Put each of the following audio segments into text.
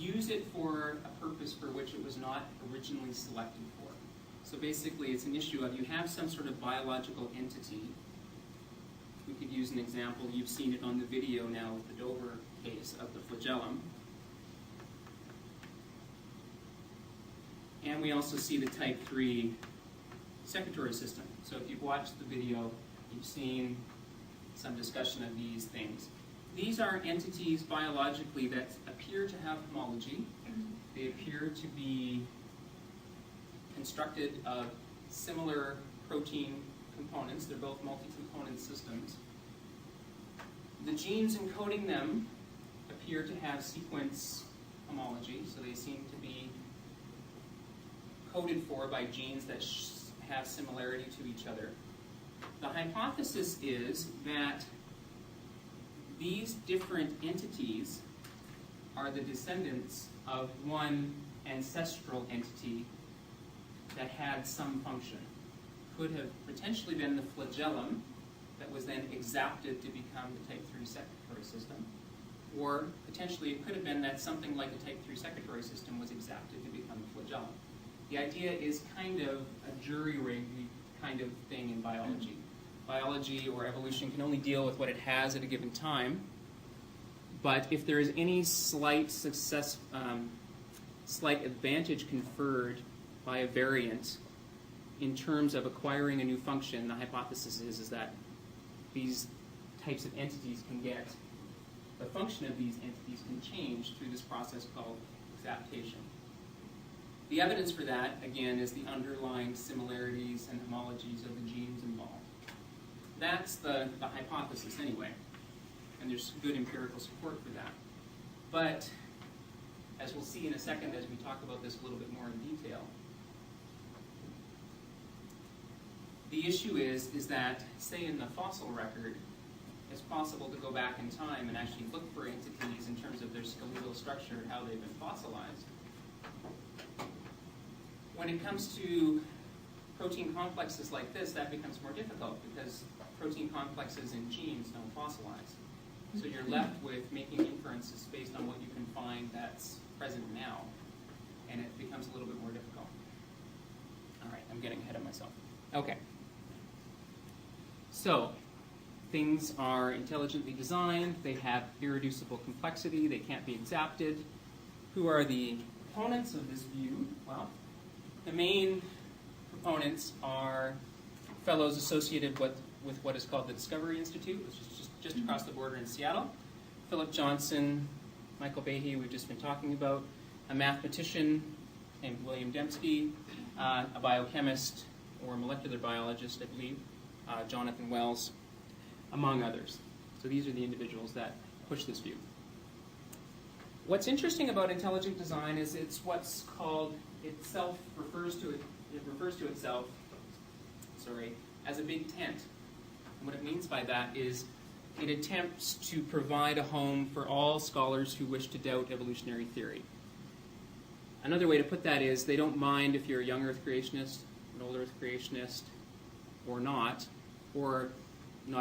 use it for a purpose for which it was not originally selected for. So basically it's an issue of you have some sort of biological entity. We could use an example, you've seen it on the video now with the Dover case of the flagellum. And we also see the type 3 secretory system. So if you've watched the video, you've seen some discussion of these things. These are entities biologically that appear to have homology. They appear to be constructed of similar protein components. They're both multi-component systems. The genes encoding them appear to have sequence homology, so they seem to be coded for by genes that have similarity to each other. The hypothesis is that these different entities are the descendants of one ancestral entity that had some function. Could have potentially been the flagellum that was then exapted to become the type 3 secretory system, or potentially it could have been that something like the type 3 secretory system was exapted to become the flagellum. The idea is kind of a jury-rigged kind of thing in biology. Biology or evolution can only deal with what it has at a given time, but if there is any slight advantage conferred by a variant in terms of acquiring a new function, the hypothesis is that these types of entities can get, the function of these entities can change through this process called exaptation. The evidence for that, again, is the underlying similarities and homologies of the genes involved. That's the hypothesis anyway, and there's good empirical support for that. But, as we'll see in a second as we talk about this a little bit more in detail, the issue is that, say in the fossil record, it's possible to go back in time and actually look for entities in terms of their skeletal structure, how they've been fossilized. When it comes to protein complexes like this, that becomes more difficult because protein complexes in genes don't fossilize. So you're left with making inferences based on what you can find that's present now, and it becomes a little bit more difficult. All right, I'm getting ahead of myself. Okay. So, things are intelligently designed, they have irreducible complexity, they can't be exapted. Who are the proponents of this view? Well, the main proponents are fellows associated with what is called the Discovery Institute, which is just across the border in Seattle. Philip Johnson, Michael Behe, we've just been talking about, a mathematician named William Dembski, a biochemist or molecular biologist, I believe, Jonathan Wells, among others. So these are the individuals that push this view. What's interesting about intelligent design is it's what's called, it refers to itself as a big tent. And what it means by that is it attempts to provide a home for all scholars who wish to doubt evolutionary theory. Another way to put that is they don't mind if you're a young Earth creationist, an old Earth creationist, or not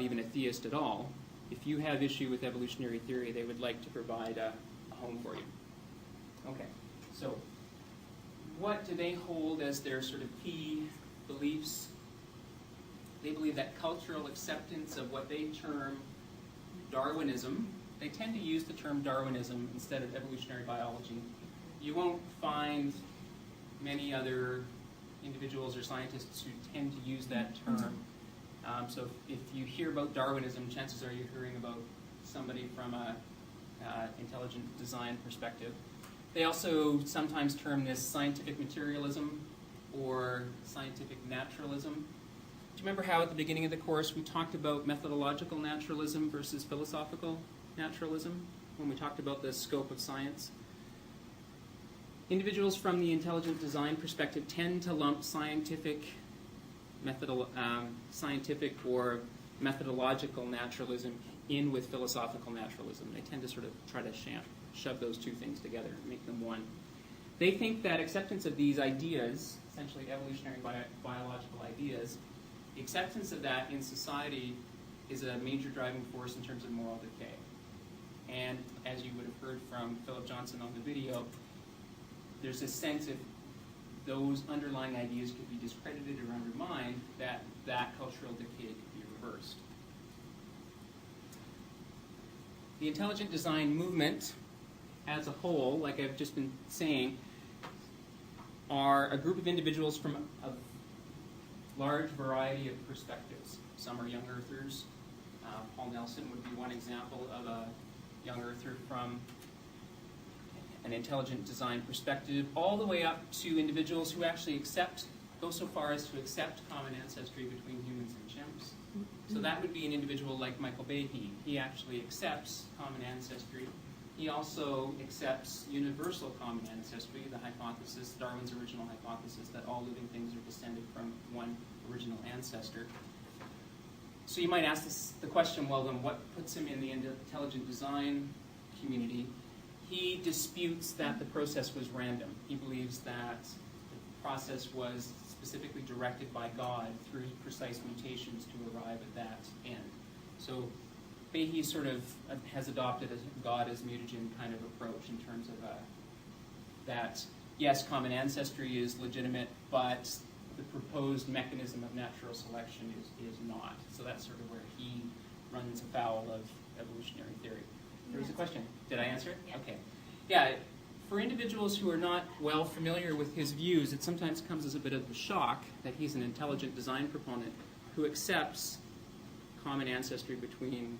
even a theist at all. If you have issue with evolutionary theory, they would like to provide a home for you. Okay, so what do they hold as their sort of key beliefs? They believe that cultural acceptance of what they term Darwinism, they tend to use the term Darwinism instead of evolutionary biology. You won't find many other individuals or scientists who tend to use that term. So if you hear about Darwinism, chances are you're hearing about somebody from an intelligent design perspective. They also sometimes term this scientific materialism or scientific naturalism. Do you remember how at the beginning of the course we talked about methodological naturalism versus philosophical naturalism when we talked about the scope of science? Individuals from the intelligent design perspective tend to lump scientific or methodological naturalism in with philosophical naturalism. They tend to sort of try to shove those two things together and make them one. They think that acceptance of these ideas, essentially evolutionary biological ideas, the acceptance of that in society is a major driving force in terms of moral decay. And as you would have heard from Philip Johnson on the video, there's a sense if those underlying ideas could be discredited or undermined, that cultural decay could be reversed. The intelligent design movement as a whole, like I've just been saying, are a group of individuals from a large variety of perspectives. Some are young earthers. Paul Nelson would be one example of a young earther from an intelligent design perspective, all the way up to individuals who actually go so far as to accept common ancestry between humans and chimps. So that would be an individual like Michael Behe. He actually accepts common ancestry. He also accepts universal common ancestry, the hypothesis, Darwin's original hypothesis, that all living things are descended from one original ancestor. So you might ask the question, well then what puts him in the intelligent design community? He disputes that the process was random. He believes that the process was specifically directed by God through precise mutations to arrive at that end. So Behe sort of has adopted a God as mutagen kind of approach in terms of that, yes, common ancestry is legitimate, but the proposed mechanism of natural selection is not. So that's sort of where he runs afoul of evolutionary theory. There was a question. Did I answer it? Yeah. Okay. Yeah, for individuals who are not well familiar with his views, it sometimes comes as a bit of a shock that he's an intelligent design proponent who accepts common ancestry between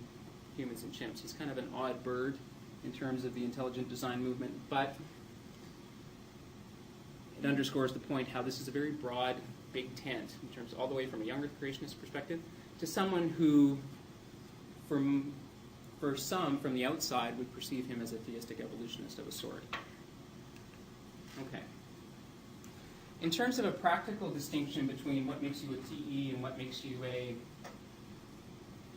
humans and chimps. He's kind of an odd bird in terms of the intelligent design movement, but it underscores the point how this is a very broad, big tent in terms all the way from a young Earth creationist perspective to someone who, for some from the outside, would perceive him as a theistic evolutionist of a sort. Okay. In terms of a practical distinction between what makes you a TE and what makes you a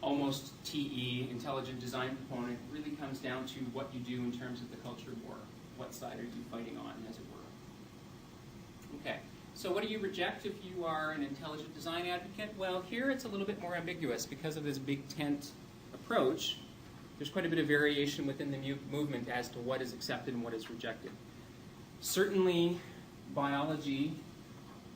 almost TE, intelligent design proponent, really comes down to what you do in terms of the culture war. What side are you fighting on, as it were? Okay. So what do you reject if you are an intelligent design advocate? Well, here it's a little bit more ambiguous because of this big tent approach. There's quite a bit of variation within the movement as to what is accepted and what is rejected. Certainly, biology,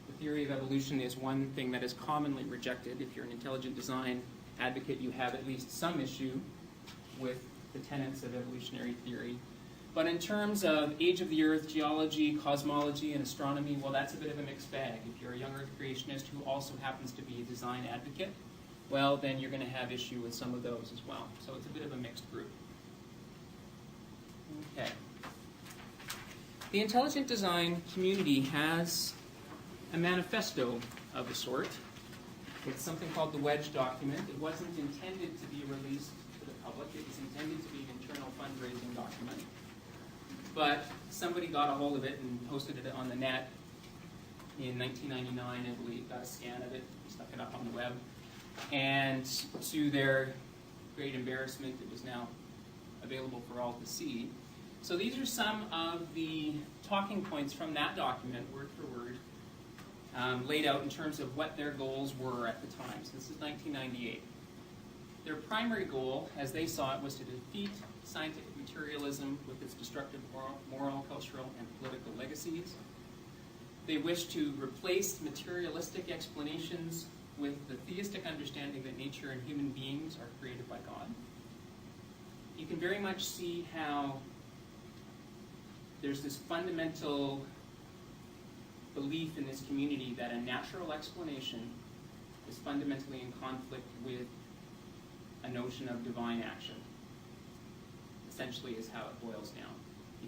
the theory of evolution, is one thing that is commonly rejected. If you're an intelligent design advocate, you have at least some issue with the tenets of evolutionary theory. But in terms of age of the Earth, geology, cosmology, and astronomy, well, that's a bit of a mixed bag. If you're a young Earth creationist who also happens to be a design advocate, well, then you're going to have issue with some of those as well. So it's a bit of a mixed group. Okay. The intelligent design community has a manifesto of a sort. It's something called the Wedge document. It wasn't intended to be released to the public. It was intended to be an internal fundraising document. But somebody got a hold of it and posted it on the net in 1999, I believe, got a scan of it, stuck it up on the web. And to their great embarrassment, it was now available for all to see. So these are some of the talking points from that document, word for word, laid out in terms of what their goals were at the time. So this is 1998. Their primary goal, as they saw it, was to defeat scientific materialism with its destructive moral, cultural, and political legacies. They wished to replace materialistic explanations with the theistic understanding that nature and human beings are created by God. You can very much see how there's this fundamental belief in this community that a natural explanation is fundamentally in conflict with a notion of divine action. Essentially is how it boils down.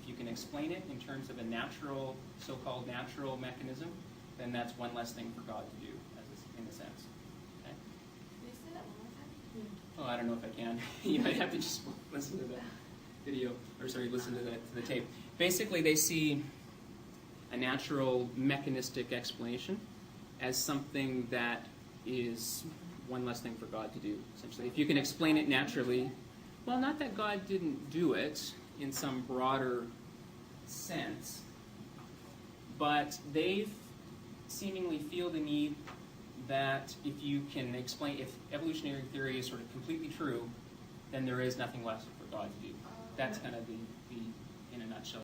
If you can explain it in terms of a natural, so-called natural mechanism, then that's one less thing for God to do, in a sense. Okay? Can you say that one more time? Oh, I don't know if I can. You might have to just listen to the video, or sorry, listen to the tape. Basically, they see a natural mechanistic explanation as something that is one less thing for God to do, essentially. If you can explain it naturally, well, not that God didn't do it in some broader sense, but they seemingly feel the need that if you can explain, if evolutionary theory is sort of completely true, then there is nothing left for God to do. That's kind of the in a nutshell,